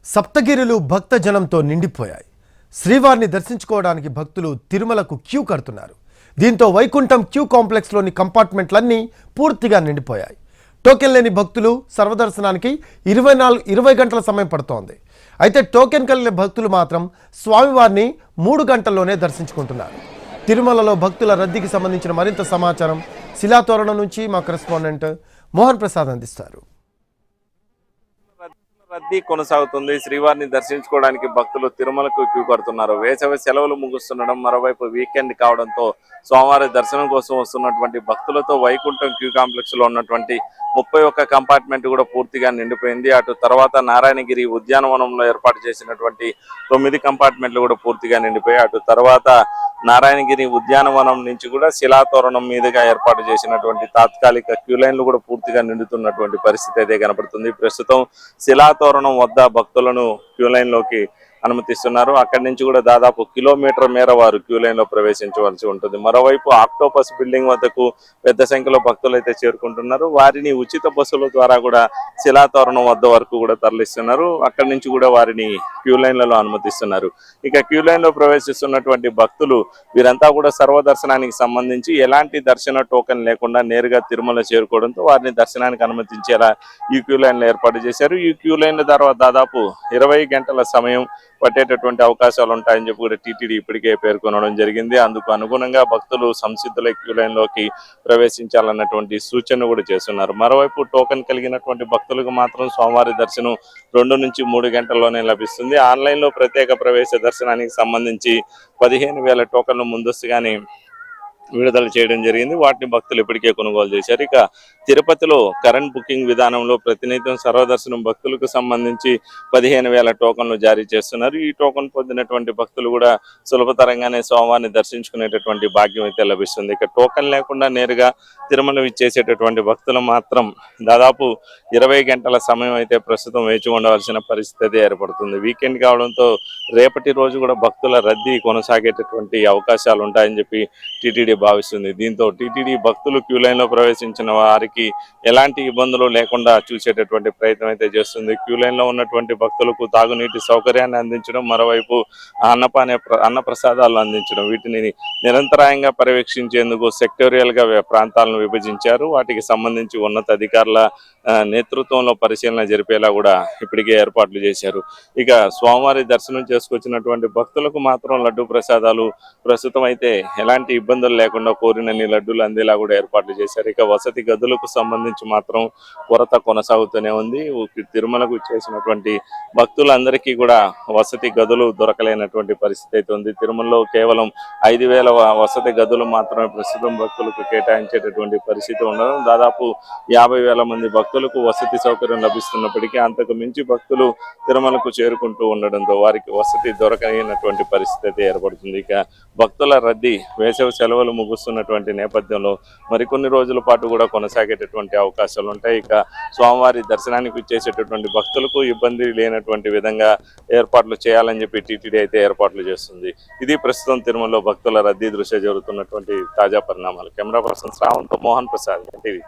సప్తగిరులు భక్తజనంతో నిండిపోయాయి. శ్రీవారిని దర్శించుకోవడానికి భక్తులు తిరుమలకు క్యూ కడుతున్నారు. దీంతో వైకుంఠం క్యూ కాంప్లెక్స్లోని కంపార్ట్మెంట్లన్నీ పూర్తిగా నిండిపోయాయి. టోకెన్ లేని భక్తులు సర్వదర్శనానికి 20 గంటల సమయం పడుతోంది. అయితే టోకెన్ కలిగిన భక్తులు మాత్రం స్వామివారిని 3 గంటల్లోనే దర్శించుకుంటున్నారు. తిరుమలలో భక్తుల రద్దీకి సంబంధించిన మరింత సమాచారం శిలాతోరణం నుంచి మా కరెస్పాండెంట్ మోహన్ ప్రసాద్ అందిస్తారు. రద్దీ కొనసాగుతుంది. శ్రీవారిని దర్శించుకోవడానికి భక్తులు తిరుమలకు క్యూ కడుతున్నారు. వేసవి సెలవులు ముగుస్తుండడం, మరోవైపు వీకెండ్ కావడంతో స్వామివారి దర్శనం కోసం వస్తున్నటువంటి భక్తులతో వైకుంఠం క్యూ కాంప్లెక్స్ లో ఉన్నటువంటి 31 కంపార్ట్మెంట్ కూడా పూర్తిగా నిండిపోయింది. అటు తర్వాత నారాయణగిరి ఉద్యానవనంలో ఏర్పాటు చేసినటువంటి 9 కంపార్ట్మెంట్లు కూడా పూర్తిగా నిండిపోయాయి. అటు తర్వాత నారాయణగిరి ఉద్యానవనం నుంచి కూడా శిలాతోరణం మీదుగా ఏర్పాటు చేసినటువంటి తాత్కాలిక క్యూ లైన్లు కూడా పూర్తిగా నిండుతున్నటువంటి పరిస్థితి అయితే కనపడుతుంది. ప్రస్తుతం శిలాతోరణం వద్ద భక్తులను క్యూ లైన్ లోకి అనుమతిస్తున్నారు. అక్కడి నుంచి కూడా దాదాపు కిలోమీటర్ మేర వారు క్యూ లైన్ లో ప్రవేశించవలసి ఉంటుంది. మరోవైపు ఆక్టోపస్ బిల్డింగ్ వద్దకు పెద్ద సంఖ్యలో భక్తులు అయితే చేరుకుంటున్నారు. వారిని ఉచిత బస్సుల ద్వారా కూడా శిలాతోరణం వద్ద వరకు కూడా తరలిస్తున్నారు. అక్కడి నుంచి కూడా వారిని క్యూ లైన్లలో అనుమతిస్తున్నారు. ఇక క్యూ లైన్ లో ప్రవేశిస్తున్నటువంటి భక్తులు వీరంతా కూడా సర్వదర్శనానికి సంబంధించి ఎలాంటి దర్శన టోకెన్ లేకుండా నేరుగా తిరుమల చేరుకోవడంతో వారిని దర్శనానికి అనుమతించేలా ఈ క్యూ లైన్లు ఏర్పాటు చేశారు. ఈ క్యూ లైన్ల ద్వారా దాదాపు 20 గంటల సమయం పట్టేటటువంటి అవకాశాలు ఉంటాయని చెప్పి కూడా టీటీడీ ఇప్పటికే పేర్కొనడం జరిగింది. అందుకు అనుగుణంగా భక్తులు సంసిద్ధుల క్యూ లైన్ లోకి ప్రవేశించాలన్నటువంటి సూచన కూడా చేస్తున్నారు. మరోవైపు టోకెన్ కలిగినటువంటి భక్తులకు మాత్రం స్వామివారి దర్శనం 2 నుంచి 3 గంటల్లోనే లభిస్తుంది. ఆన్లైన్ లో ప్రత్యేక ప్రవేశ దర్శనానికి సంబంధించి 15,000 టోకన్లు ముందస్తుగానే విడుదల చేయడం జరిగింది. వాటిని భక్తులు ఇప్పటికే కొనుగోలు చేశారు. ఇక తిరుపతిలో కరెంట్ బుకింగ్ విధానంలో ప్రతినిత్యం సర్వదర్శనం భక్తులకు సంబంధించి 15,000 టోకన్లు జారీ చేస్తున్నారు. ఈ టోకన్ పొందినటువంటి భక్తులు కూడా సులభతరంగానే స్వామివారిని దర్శించుకునేటటువంటి భాగ్యం అయితే లభిస్తుంది. ఇక టోకన్ లేకుండా నేరుగా తిరుమల ఇచ్చేసేటటువంటి భక్తులు మాత్రం దాదాపు 20 గంటల సమయం అయితే ప్రస్తుతం వేచి ఉండవలసిన పరిస్థితి ఏర్పడుతుంది. వీకెండ్ కావడంతో రేపటి రోజు కూడా భక్తుల రద్దీ కొనసాగేటటువంటి అవకాశాలు ఉంటాయని చెప్పి టీటీడీ భావిస్తుంది. దీంతో టీటీడీ భక్తులు క్యూ లైన్ లో ప్రవేశించిన వారికి ఎలాంటి ఇబ్బందులు లేకుండా చూసేటటువంటి ప్రయత్నం అయితే చేస్తుంది. క్యూ లైన్ లో ఉన్నటువంటి భక్తులకు తాగునీటి సౌకర్యాన్ని అందించడం, మరోవైపు అన్న ప్రసాదాలు అందించడం, వీటిని నిరంతరాయంగా పర్యవేక్షించేందుకు సెక్టోరియల్ గా ప్రాంతాలను విభజించారు. వాటికి సంబంధించి ఉన్నత అధికారుల నేతృత్వంలో పరిశీలన జరిపేలా కూడా ఇప్పటికే ఏర్పాట్లు చేశారు. ఇక స్వామివారి దర్శనం చేసుకొచ్చినటువంటి భక్తులకు మాత్రం లడ్డు ప్రసాదాలు ప్రస్తుతం అయితే ఎలాంటి ఇబ్బందులు లేకుండా కోరినన్ని లడ్డూలు అందేలా కూడా ఏర్పాట్లు చేశారు. ఇక వసతి గదులకు సంబంధించి మాత్రం కొరత కొనసాగుతూనే ఉంది. తిరుమలకు చేసినటువంటి భక్తులందరికీ కూడా వసతి గదులు దొరకలేనటువంటి పరిస్థితి అయితే ఉంది. తిరుమలలో కేవలం 5,000 వసతి గదులు మాత్రమే ప్రస్తుతం భక్తులకు కేటాయించేటటువంటి పరిస్థితి ఉండడం, దాదాపు 50,000 మంది భక్తులకు వసతి సౌకర్యం లభిస్తున్నప్పటికీ అంతకు మించి భక్తులు తిరుమలకు చేరుకుంటూ ఉండడంతో వారికి వసతి దొరకనటువంటి పరిస్థితి అయితే ఏర్పడుతుంది. ఇక భక్తుల రద్దీ వేసవి సెలవులు ముగుస్తున్నటువంటి నేపథ్యంలో మరికొన్ని రోజుల పాటు కూడా కొనసాగేటటువంటి అవకాశాలు ఉంటాయి. ఇక స్వామివారి దర్శనానికి ఇచ్చేసేటటువంటి భక్తులకు ఇబ్బంది లేనటువంటి విధంగా ఏర్పాట్లు చేయాలని చెప్పి టీటీడీ అయితే ఏర్పాట్లు చేస్తుంది. ఇది ప్రస్తుతం తిరుమలలో భక్తుల రద్దీ దృష్ట్యా జరుగుతున్నటువంటి తాజా పరిణామాలు. కెమెరా పర్సన్ శ్రావణ్తో మోహన్ ప్రసాద్, టీవీ.